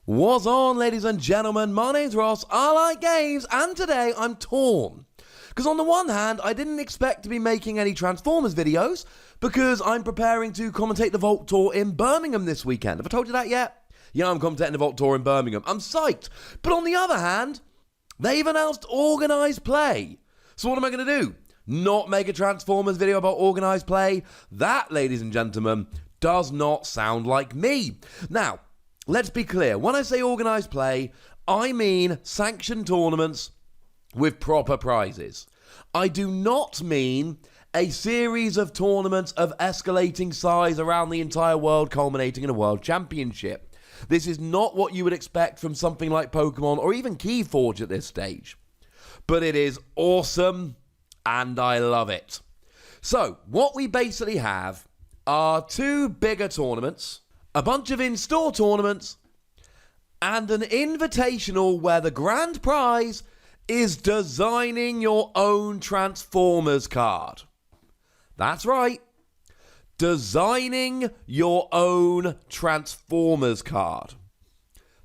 What's on, ladies and gentlemen? My name's Ross, I like games, and today I'm torn. Because on the one hand, I didn't expect to be making any Transformers videos, because I'm preparing to commentate the Vault Tour in Birmingham this weekend. Have I told you that yet? Yeah, I'm commentating the Vault Tour in Birmingham. I'm psyched. But on the other hand, they've announced Organised Play. So what am I going to do? Not make a Transformers video about Organised Play? That, ladies and gentlemen, does not sound like me. Now, let's be clear. When I say Organised Play, I mean sanctioned tournaments with proper prizes. I do not mean a series of tournaments of escalating size around the entire world culminating in a world championship. This is not what you would expect from something like Pokemon or even Keyforge at this stage. But it is awesome and I love it. So, what we basically have are two bigger tournaments, a bunch of in-store tournaments, and an invitational where the grand prize is designing your own Transformers card. That's right. Designing your own Transformers card.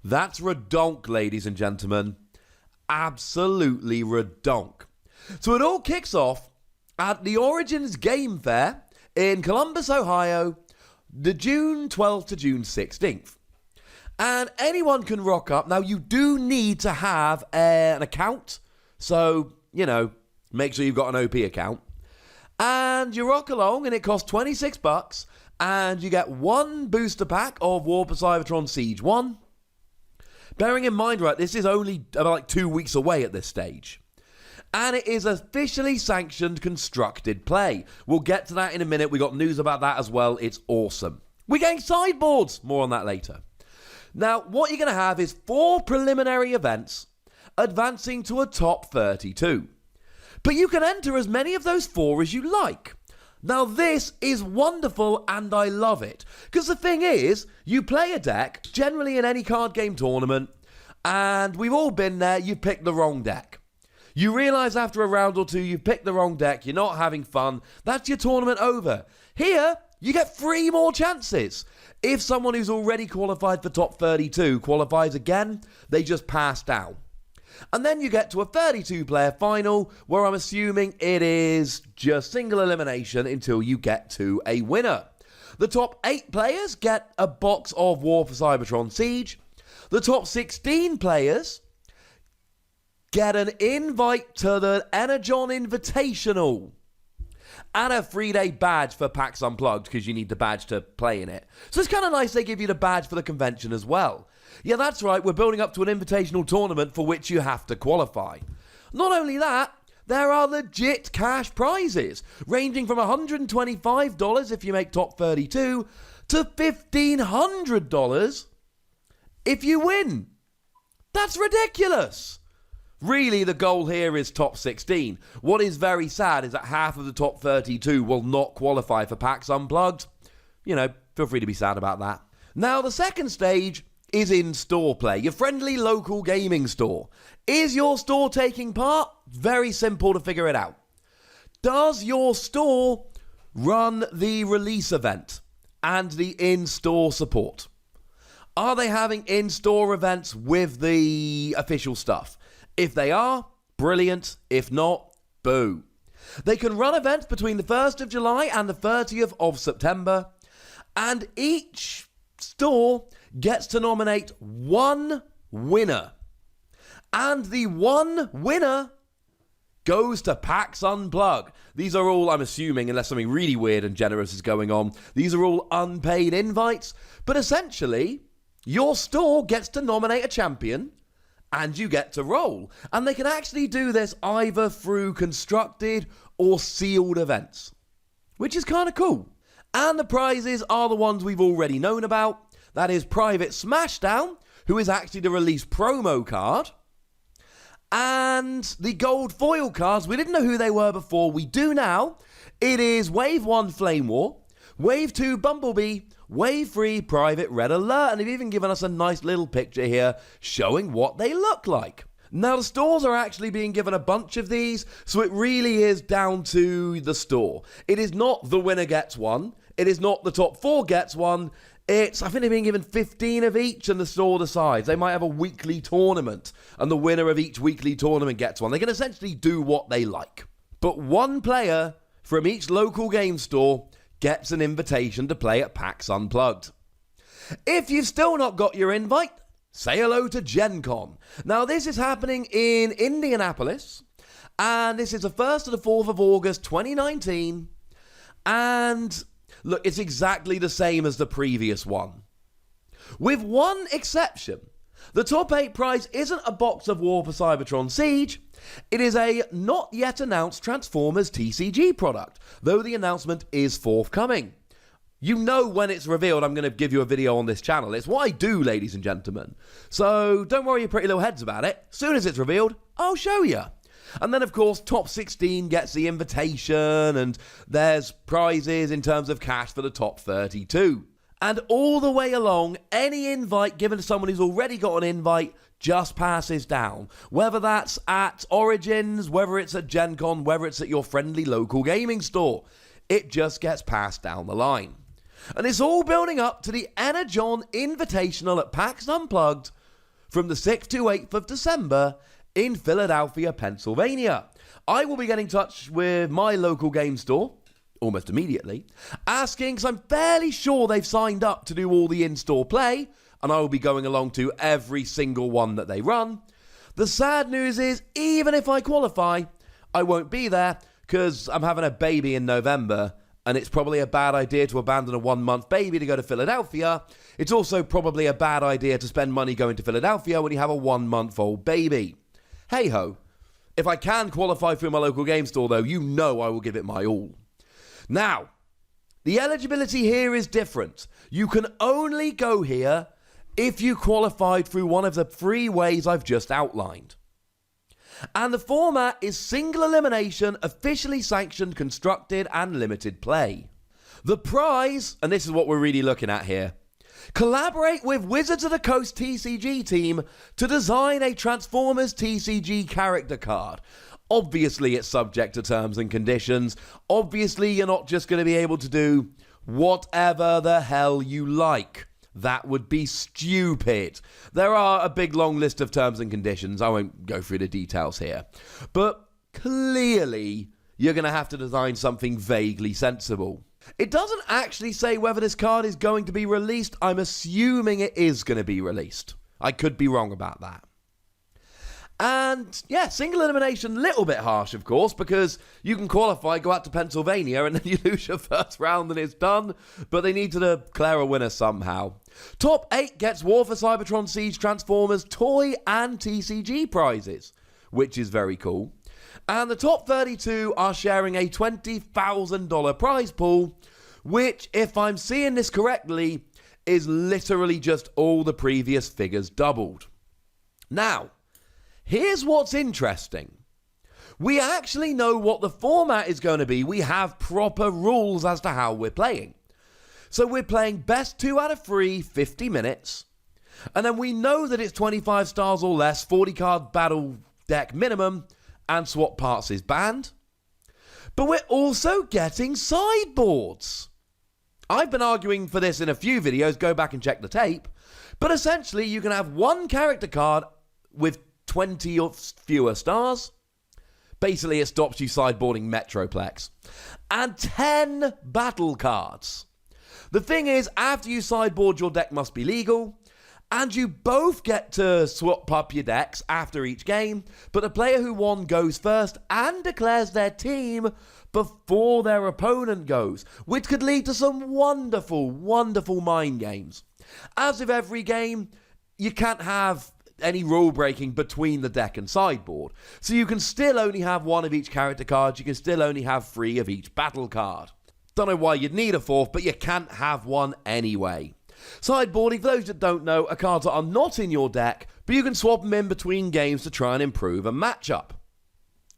That's redonk, ladies and gentlemen. Absolutely redonk. So it all kicks off at the Origins Game Fair in Columbus, Ohio, the June 12th to June 16th. And anyone can rock up. Now, you do need to have an account. So, you know, make sure you've got an OP account. And you rock along, and it costs $26. And you get one booster pack of Warp Cybertron Siege 1. Bearing in mind, right, this is only about like 2 weeks away at this stage. And it is officially sanctioned constructed play. We'll get to that in a minute. We got news about that as well. It's awesome. We're getting sideboards. More on that later. Now, what you're going to have is 4 preliminary events advancing to a top 32. But you can enter as many of those 4 as you like. Now, this is wonderful and I love it. Because the thing is, you play a deck, generally in any card game tournament, and we've all been there, you pick the wrong deck. You realise after a round or two you've picked the wrong deck, you're not having fun, that's your tournament over. Here, you get 3 more chances. If someone who's already qualified for top 32 qualifies again, they just pass down. And then you get to a 32-player final, where I'm assuming it is just single elimination until you get to a winner. The top 8 players get a box of War for Cybertron Siege. The top 16 players get an invite to the Energon INVITATIONAL. And a 3-day badge for PAX Unplugged, because you need the badge to play in it. So it's kind of nice they give you the badge for the convention as well. Yeah, that's right, we're building up to an invitational tournament for which you have to qualify. Not only that, there are legit cash prizes, ranging from $125 if you make top 32 to $1,500 if you win. That's ridiculous. Really, the goal here is top 16. What is very sad is that half of the top 32 will not qualify for PAX Unplugged. You know, feel free to be sad about that. Now, the second stage is in-store play, your friendly local gaming store. Is your store taking part? Very simple to figure it out. Does your store run the release event and the in-store support? Are they having in-store events with the official stuff? If they are, brilliant. If not, boo. They can run events between the 1st of July and the 30th of September, and each store gets to nominate one winner. And the one winner goes to PAX Unplug. These are all, I'm assuming, unless something really weird and generous is going on, these are all unpaid invites, but essentially, your store gets to nominate a champion, and you get to roll. And they can actually do this either through constructed or sealed events, which is kind of cool. And the prizes are the ones we've already known about. That is Private Smashdown, who is actually the release promo card. And the gold foil cards, we didn't know who they were before, we do now. It is Wave 1 Flame War, Wave 2 Bumblebee, Wave 3 Private Red Alert, and they've even given us a nice little picture here showing what they look like. Now, the stores are actually being given a bunch of these, so it really is down to the store. It is not the winner gets one. It is not the top 4 gets one. I think they've been given 15 of each, and the store decides. They might have a weekly tournament, and the winner of each weekly tournament gets one. They can essentially do what they like. But one player from each local game store gets an invitation to play at PAX Unplugged. If you've still not got your invite, say hello to Gencon. Now, this is happening in Indianapolis, and this is the 1st to the 4th of August 2019, and look, it's exactly the same as the previous one. With one exception, the top 8 prize isn't a box of War for Cybertron Siege, it is a not yet announced Transformers TCG product, though the announcement is forthcoming. You know when it's revealed, I'm going to give you a video on this channel. It's what I do, ladies and gentlemen. So don't worry your pretty little heads about it. As soon as it's revealed, I'll show you. And then, of course, top 16 gets the invitation, and there's prizes in terms of cash for the top 32. And all the way along, any invite given to someone who's already got an invite just passes down. Whether that's at Origins, whether it's at Gencon, whether it's at your friendly local gaming store, it just gets passed down the line. And it's all building up to the Energon Invitational at PAX Unplugged from the 6th to 8th of December in Philadelphia, Pennsylvania. I will be getting in touch with my local game store almost immediately, asking, because I'm fairly sure they've signed up to do all the in-store play, and I will be going along to every single one that they run. The sad news is, even if I qualify, I won't be there because I'm having a baby in November, and it's probably a bad idea to abandon a 1-month baby to go to Philadelphia. It's also probably a bad idea to spend money going to Philadelphia when you have a 1-month-old baby. Hey-ho. If I can qualify through my local game store, though, you know I will give it my all. Now, the eligibility here is different. You can only go here if you qualified through one of the 3 ways I've just outlined. And the format is single elimination, officially sanctioned, constructed, and limited play. The prize, and this is what we're really looking at here, collaborate with Wizards of the Coast TCG team to design a Transformers TCG character card. Obviously, it's subject to terms and conditions. Obviously, you're not just going to be able to do whatever the hell you like. That would be stupid. There are a big long list of terms and conditions. I won't go through the details here. But clearly, you're going to have to design something vaguely sensible. It doesn't actually say whether this card is going to be released. I'm assuming it is going to be released. I could be wrong about that. And yeah, single elimination, little bit harsh, of course, because you can qualify, go out to Pennsylvania, and then you lose your first round and it's done. But they need to declare a winner somehow. Top 8 gets War for Cybertron Siege, Transformers, toy and TCG prizes, which is very cool. And the top 32 are sharing a $20,000 prize pool, which, if I'm seeing this correctly, is literally just all the previous figures doubled. Now, here's what's interesting. We actually know what the format is going to be. We have proper rules as to how we're playing. So we're playing best 2 out of 3, 50 minutes. And then we know that it's 25 stars or less, 40 card battle deck minimum, and swap parts is banned. But we're also getting sideboards. I've been arguing for this in a few videos, go back and check the tape. But essentially, you can have 1 character card with 20 or fewer stars. Basically, it stops you sideboarding Metroplex. And 10 battle cards. The thing is, after you sideboard, your deck must be legal. And you both get to swap up your decks after each game. But the player who won goes first and declares their team before their opponent goes. Which could lead to some wonderful, wonderful mind games. As with every game, you can't have any rule breaking between the deck and sideboard. So you can still only have 1 of each character card. You can still only have 3 of each battle card. Don't know why you'd need a 4th, but you can't have 1 anyway. Sideboarding, for those that don't know, are cards that are not in your deck, but you can swap them in between games to try and improve a matchup.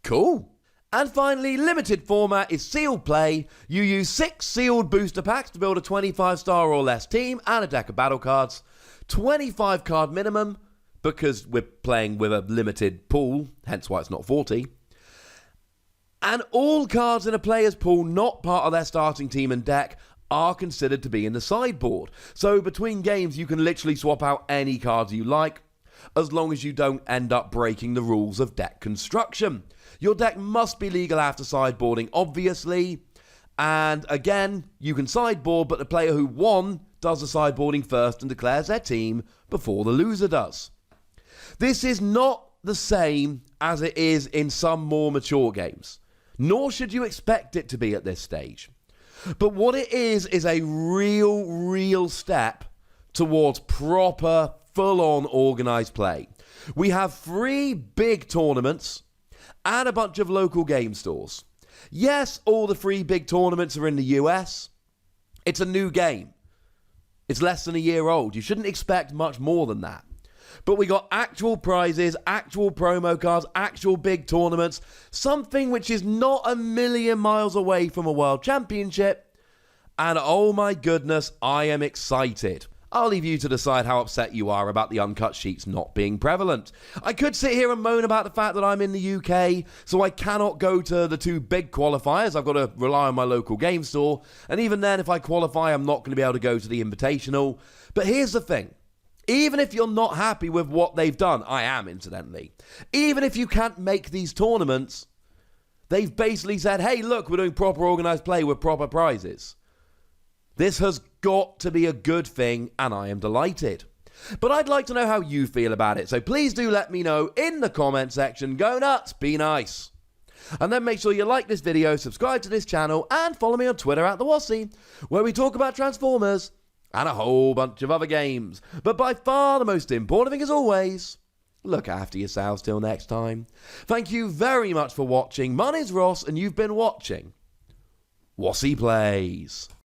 Cool. And finally, limited format is sealed play. You use 6 sealed booster packs to build a 25-star or less team and a deck of battle cards. 25 card minimum, because we're playing with a limited pool, hence why it's not 40. And all cards in a player's pool not part of their starting team and deck are considered to be in the sideboard. So between games, you can literally swap out any cards you like, as long as you don't end up breaking the rules of deck construction. Your deck must be legal after sideboarding, obviously. And again, you can sideboard, but the player who won does the sideboarding first and declares their team before the loser does. This is not the same as it is in some more mature games, nor should you expect it to be at this stage. But what it is a real step towards proper, full-on organised play. We have 3 big tournaments and a bunch of local game stores. Yes, all the 3 big tournaments are in the US. It's a new game. It's less than a year old. You shouldn't expect much more than that. But we got actual prizes, actual promo cards, actual big tournaments, something which is not a million miles away from a world championship. And oh my goodness, I am excited. I'll leave you to decide how upset you are about the uncut sheets not being prevalent. I could sit here and moan about the fact that I'm in the UK, so I cannot go to the 2 big qualifiers. I've got to rely on my local game store. And even then, if I qualify, I'm not going to be able to go to the Invitational. But here's the thing. Even if you're not happy with what they've done, I am, incidentally. Even if you can't make these tournaments, they've basically said, hey, look, we're doing proper organised play with proper prizes. This has got to be a good thing, and I am delighted. But I'd like to know how you feel about it, so please do let me know in the comment section. Go nuts, be nice. And then make sure you like this video, subscribe to this channel, and follow me on Twitter at the Wossy, where we talk about Transformers and a whole bunch of other games. But by far the most important thing, as always, look after yourselves till next time. Thank you very much for watching. My name's Ross, and you've been watching Wossy Plays.